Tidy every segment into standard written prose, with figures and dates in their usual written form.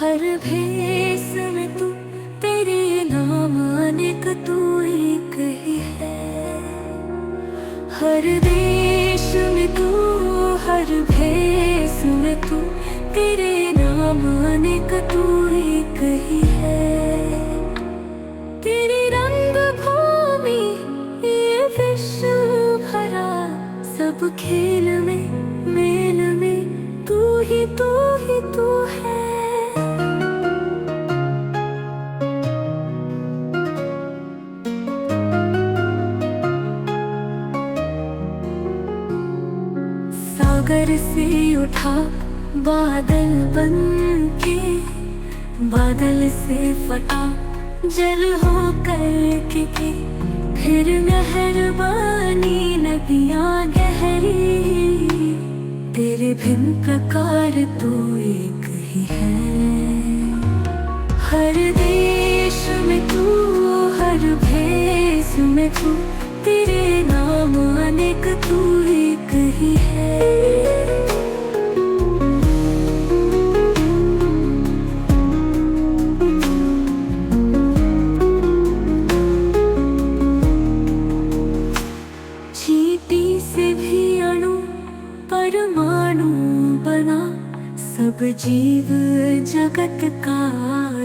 हर भेस में तू, तेरे नाम अनेक, तू एक ही है। हर देश में तू, हर भेस में तू, तेरे नाम अनेक, तू एक ही है। तेरी रंग भूमि ये विश्व भरा, सब खेल में मेल में तू ही तू ही तू है। सागर से उठा बादल बन के, बादल से फटा जल हो कर के, फिर मेहरबानी नदियाँ गहरी, तेरे भिन्न प्रकार तू एक ही है। हर देश में तू, हर भेस में तू, तेरे नाम अनेक, तू एक ही है। चींटी से भी अणु परमाणु बना, सब जीव जगत का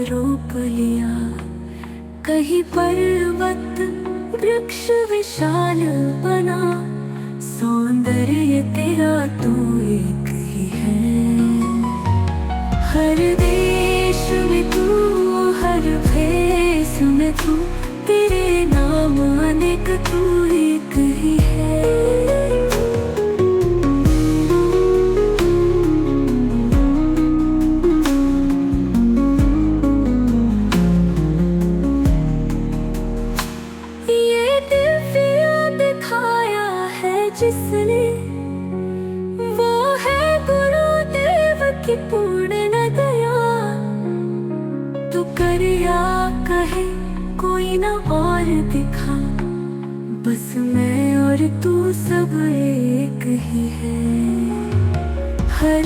रूप लिया। कहीं पर्वत वृक्ष विशाल बना, सौंदर्य तेरा तू एक ही है। हर देश में तू, हर भेस में तू, तेरे नाम अनेक, तू एक ही है। ये दिव्य दिखाया है जिसने, वो है गुरुदेव की पूर्ण दया। तू कर या कहे कोई ना और दिखा, बस मैं और तू सब एक ही है। हर